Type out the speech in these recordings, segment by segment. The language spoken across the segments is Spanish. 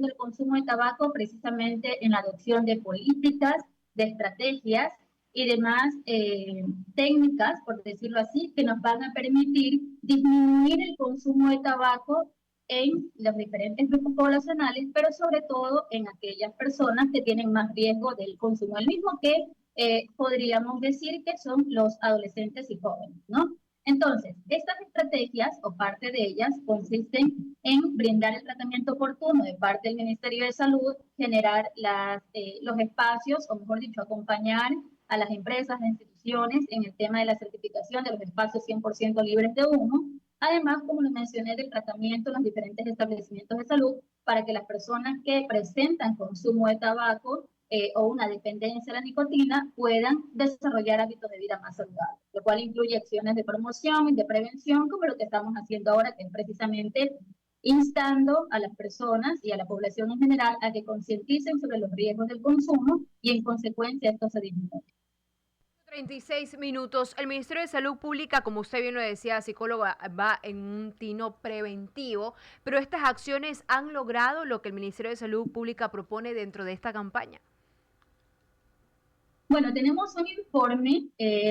del consumo de tabaco precisamente en la adopción de políticas, de estrategias y demás técnicas, por decirlo así, que nos van a permitir disminuir el consumo de tabaco en los diferentes grupos poblacionales, pero sobre todo en aquellas personas que tienen más riesgo del consumo del mismo, que podríamos decir que son los adolescentes y jóvenes, ¿no? Entonces, estas estrategias o parte de ellas consisten en brindar el tratamiento oportuno de parte del Ministerio de Salud, generar los espacios, o mejor dicho, acompañar a las empresas, las instituciones en el tema de la certificación de los espacios 100% libres de humo. Además, como lo mencioné, del tratamiento en los diferentes establecimientos de salud para que las personas que presentan consumo de tabaco o una dependencia a la nicotina puedan desarrollar hábitos de vida más saludables, lo cual incluye acciones de promoción y de prevención, como lo que estamos haciendo ahora, que es precisamente instando a las personas y a la población en general a que concienticen sobre los riesgos del consumo y en consecuencia esto se disminuye. 36 minutos. El Ministerio de Salud Pública, como usted bien lo decía, psicóloga, va en un tino preventivo, pero estas acciones han logrado lo que el Ministerio de Salud Pública propone dentro de esta campaña. Bueno, tenemos un informe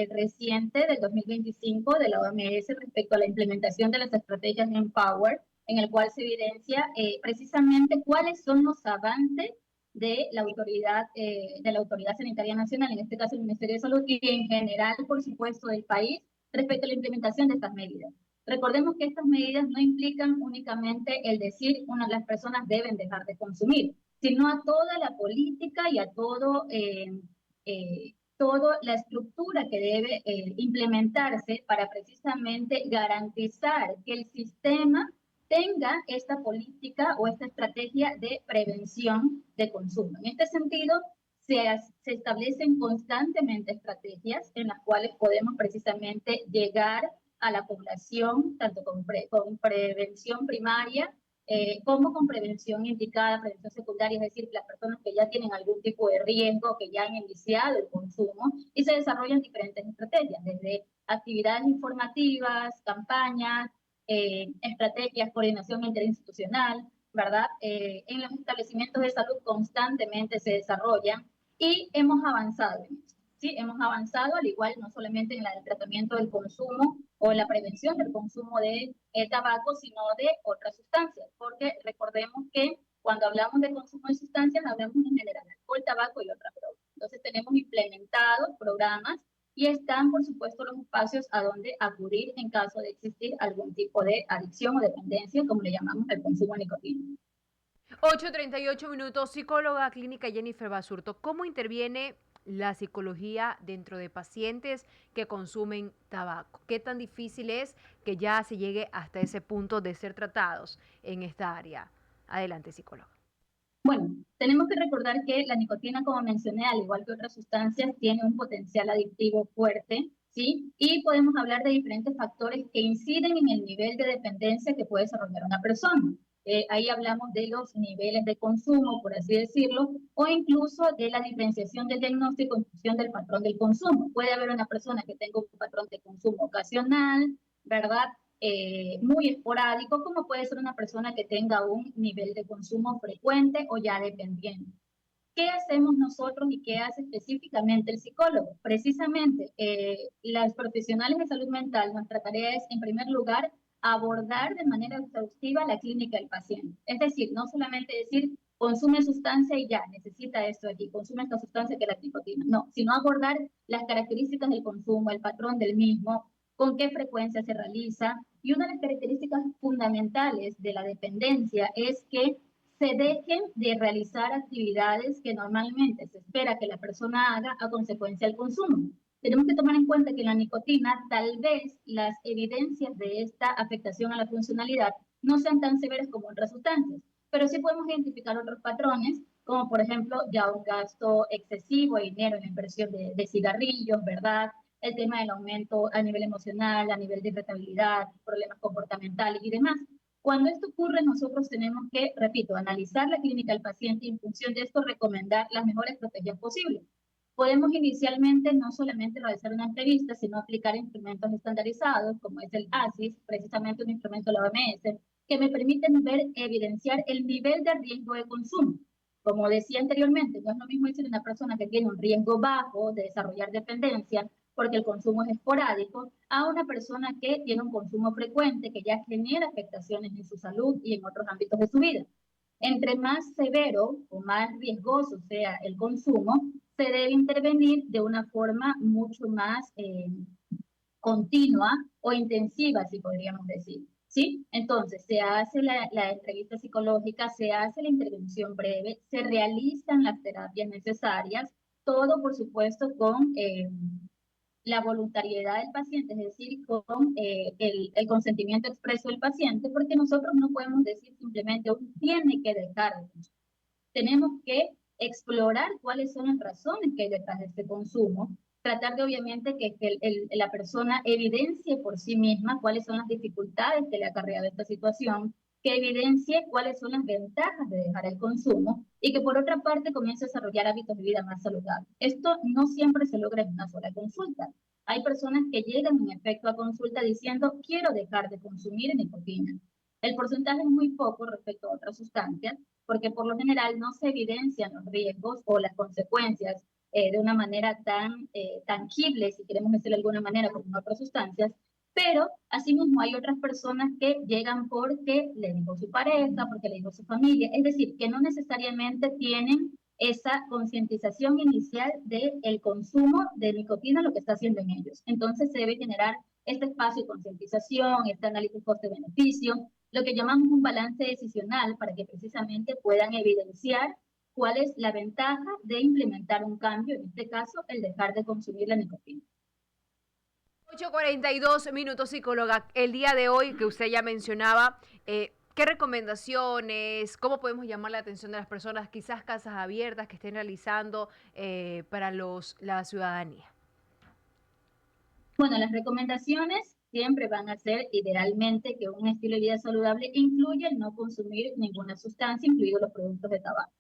reciente del 2025 de la OMS respecto a la implementación de las estrategias Empower, en el cual se evidencia precisamente cuáles son los avances de la Autoridad Sanitaria Nacional, en este caso el Ministerio de Salud, y en general, por supuesto, del país respecto a la implementación de estas medidas. Recordemos que estas medidas no implican únicamente el decir las personas deben dejar de consumir, sino a toda la política y a toda la estructura que debe implementarse para precisamente garantizar que el sistema tenga esta política o esta estrategia de prevención de consumo. En este sentido, se establecen constantemente estrategias en las cuales podemos precisamente llegar a la población, tanto con prevención primaria como con prevención indicada, prevención secundaria, es decir, las personas que ya tienen algún tipo de riesgo, que ya han iniciado el consumo, y se desarrollan diferentes estrategias, desde actividades informativas, campañas, estrategias, coordinación interinstitucional, ¿verdad? En los establecimientos de salud constantemente se desarrollan y hemos avanzado en eso. Sí, hemos avanzado al igual no solamente en el tratamiento del consumo o la prevención del consumo de tabaco, sino de otras sustancias, porque recordemos que cuando hablamos de consumo de sustancias, hablamos en general de alcohol, tabaco y otras drogas. Entonces tenemos implementados programas y están, por supuesto, los espacios a donde acudir en caso de existir algún tipo de adicción o dependencia, como le llamamos el consumo de nicotina. 8:38 minutos. Psicóloga clínica Jennifer Basurto. ¿Cómo interviene la psicología dentro de pacientes que consumen tabaco? ¿Qué tan difícil es que ya se llegue hasta ese punto de ser tratados en esta área? Adelante, psicóloga. Bueno, tenemos que recordar que la nicotina, como mencioné, al igual que otras sustancias, tiene un potencial adictivo fuerte, ¿sí? Y podemos hablar de diferentes factores que inciden en el nivel de dependencia que puede desarrollar una persona. Ahí hablamos de los niveles de consumo, por así decirlo, o incluso de la diferenciación del diagnóstico en función del patrón del consumo. Puede haber una persona que tenga un patrón de consumo ocasional, ¿verdad? Muy esporádico, como puede ser una persona que tenga un nivel de consumo frecuente o ya dependiente. ¿Qué hacemos nosotros y qué hace específicamente el psicólogo? Precisamente, las profesionales de salud mental, nuestra tarea es, en primer lugar, abordar de manera exhaustiva la clínica del paciente. Es decir, no solamente decir, consume sustancia y ya, necesita esto aquí, consume esta sustancia que es la nicotina. No, sino abordar las características del consumo, el patrón del mismo, con qué frecuencia se realiza. Y una de las características fundamentales de la dependencia es que se dejen de realizar actividades que normalmente se espera que la persona haga a consecuencia del consumo. Tenemos que tomar en cuenta que la nicotina, tal vez las evidencias de esta afectación a la funcionalidad no sean tan severas como otras sustancias, pero sí podemos identificar otros patrones, como por ejemplo ya un gasto excesivo de dinero en la inversión de cigarrillos, ¿verdad? El tema del aumento a nivel emocional, a nivel de irritabilidad, problemas comportamentales y demás. Cuando esto ocurre, nosotros tenemos que, repito, analizar la clínica del paciente y en función de esto recomendar las mejores estrategias posibles. Podemos inicialmente no solamente realizar una entrevista, sino aplicar instrumentos estandarizados, como es el ASIS, precisamente un instrumento de la OMS, que me permiten ver, evidenciar el nivel de riesgo de consumo. Como decía anteriormente, no es lo mismo decir una persona que tiene un riesgo bajo de desarrollar dependencia porque el consumo es esporádico, a una persona que tiene un consumo frecuente que ya genera afectaciones en su salud y en otros ámbitos de su vida. Entre más severo o más riesgoso sea el consumo, se debe intervenir de una forma mucho más continua o intensiva, si podríamos decir. ¿Sí? Entonces, se hace la entrevista psicológica, se hace la intervención breve, se realizan las terapias necesarias, todo, por supuesto, con la voluntariedad del paciente, es decir, con el consentimiento expreso del paciente, porque nosotros no podemos decir simplemente, uno tiene que dejar de consumir. Tenemos que explorar cuáles son las razones que hay detrás de este consumo, tratar de obviamente que la persona evidencie por sí misma cuáles son las dificultades que le ha acarreado esta situación, que evidencie cuáles son las ventajas de dejar el consumo y que por otra parte comience a desarrollar hábitos de vida más saludables. Esto no siempre se logra en una sola consulta. Hay personas que llegan en efecto a consulta diciendo quiero dejar de consumir nicotina. El porcentaje es muy poco respecto a otras sustancias, porque por lo general no se evidencian los riesgos o las consecuencias de una manera tan tangible, si queremos decirlo de alguna manera, como en otras sustancias, pero asimismo hay otras personas que llegan porque le dijo su pareja, porque le dijo su familia, es decir, que no necesariamente tienen esa concientización inicial del consumo de nicotina, lo que está haciendo en ellos. Entonces se debe generar este espacio de concientización, este análisis coste-beneficio, lo que llamamos un balance decisional para que precisamente puedan evidenciar cuál es la ventaja de implementar un cambio, en este caso, el dejar de consumir la nicotina. 8:42 minutos, psicóloga. El día de hoy que usted ya mencionaba, ¿qué recomendaciones, cómo podemos llamar la atención de las personas, quizás casas abiertas que estén realizando para la ciudadanía? Bueno, las recomendaciones siempre van a ser idealmente que un estilo de vida saludable incluya el no consumir ninguna sustancia, incluidos los productos de tabaco,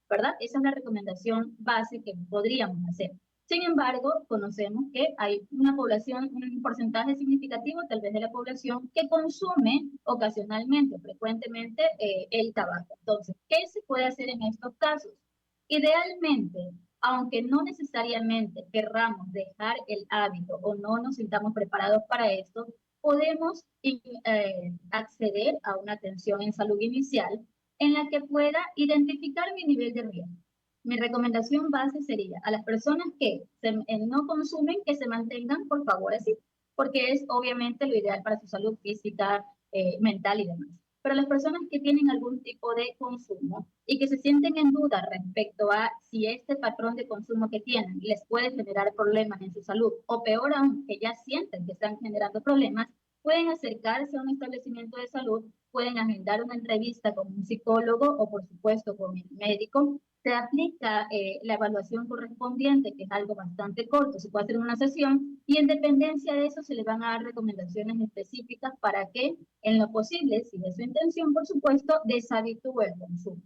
¿verdad? Esa es la recomendación base que podríamos hacer. Sin embargo, conocemos que hay una población, un porcentaje significativo tal vez de la población que consume ocasionalmente o frecuentemente el tabaco. Entonces, ¿qué se puede hacer en estos casos? Idealmente, aunque no necesariamente querramos dejar el hábito o no nos sintamos preparados para esto, podemos acceder a una atención en salud inicial en la que pueda identificar mi nivel de riesgo. Mi recomendación base sería a las personas que no consumen, que se mantengan, por favor, así, porque es obviamente lo ideal para su salud física, mental y demás. Pero las personas que tienen algún tipo de consumo y que se sienten en duda respecto a si este patrón de consumo que tienen les puede generar problemas en su salud, o peor aún, que ya sienten que están generando problemas, pueden acercarse a un establecimiento de salud, pueden agendar una entrevista con un psicólogo o por supuesto con el médico. Se aplica la evaluación correspondiente, que es algo bastante corto, se puede hacer en una sesión, y en dependencia de eso se le van a dar recomendaciones específicas para que, en lo posible, si es su intención, por supuesto, deshabitúe el consumo.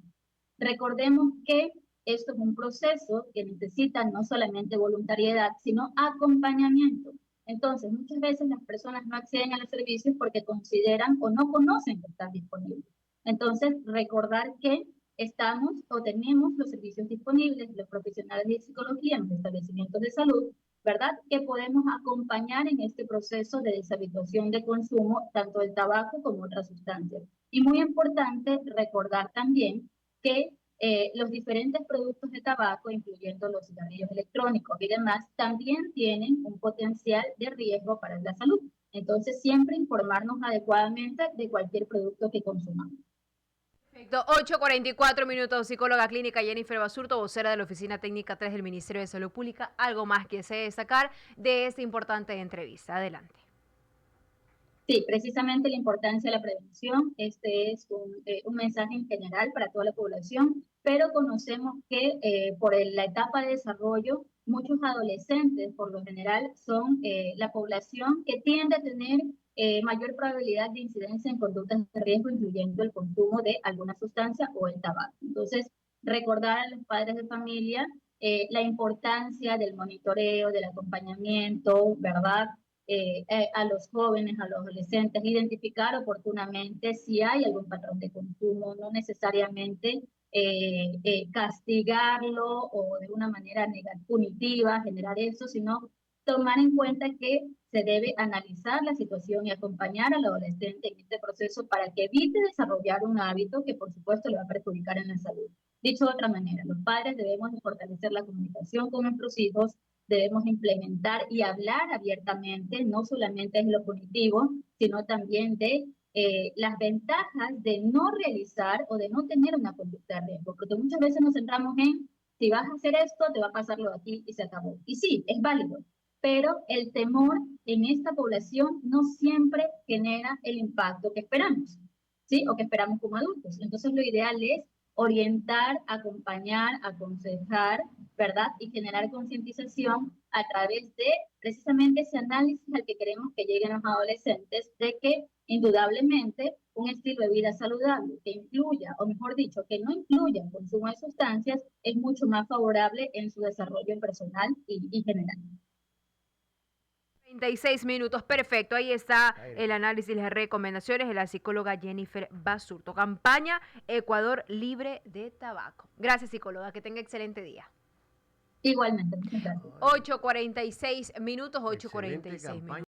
Recordemos que esto es un proceso que necesita no solamente voluntariedad, sino acompañamiento. Entonces, muchas veces las personas no acceden a los servicios porque consideran o no conocen que están disponibles. Entonces, recordar que estamos o tenemos los servicios disponibles, los profesionales de psicología en los establecimientos de salud, ¿verdad? Que podemos acompañar en este proceso de deshabituación de consumo, tanto del tabaco como otras sustancias. Y muy importante recordar también que los diferentes productos de tabaco, incluyendo los cigarrillos electrónicos y demás, también tienen un potencial de riesgo para la salud. Entonces, siempre informarnos adecuadamente de cualquier producto que consumamos. Perfecto. 8:44 minutos, psicóloga clínica Jennifer Basurto, vocera de la Oficina Técnica 3 del Ministerio de Salud Pública. Algo más que se destacar de esta importante entrevista. Adelante. Sí, precisamente la importancia de la prevención. Este es un mensaje en general para toda la población, pero conocemos que por la etapa de desarrollo, muchos adolescentes, por lo general, son la población que tiende a tener mayor probabilidad de incidencia en conductas de riesgo, incluyendo el consumo de alguna sustancia o el tabaco. Entonces, recordar a los padres de familia la importancia del monitoreo, del acompañamiento, ¿verdad? a los jóvenes, a los adolescentes, identificar oportunamente si hay algún patrón de consumo, no necesariamente castigarlo o de una manera punitiva, generar eso, sino tomar en cuenta que se debe analizar la situación y acompañar al adolescente en este proceso para que evite desarrollar un hábito que por supuesto le va a perjudicar en la salud. Dicho de otra manera, los padres debemos de fortalecer la comunicación con nuestros hijos, debemos implementar y hablar abiertamente, no solamente de lo punitivo, sino también de las ventajas de no realizar o de no tener una conducta de riesgo, porque muchas veces nos centramos en si vas a hacer esto, te va a pasar lo de aquí y se acabó. Y sí, es válido, pero el temor en esta población no siempre genera el impacto que esperamos, ¿sí? O que esperamos como adultos. Entonces lo ideal es orientar, acompañar, aconsejar, ¿verdad? Y generar concientización a través de precisamente ese análisis al que queremos que lleguen los adolescentes, de que indudablemente un estilo de vida saludable que incluya, o mejor dicho, que no incluya el consumo de sustancias, es mucho más favorable en su desarrollo personal y general. 36 minutos, perfecto. Ahí está el análisis y las recomendaciones de la psicóloga Jennifer Basurto. Campaña Ecuador libre de tabaco. Gracias, psicóloga. Que tenga excelente día. Igualmente, muchas gracias. 8:46 minutos, Excelente 8:46 campaña. minutos.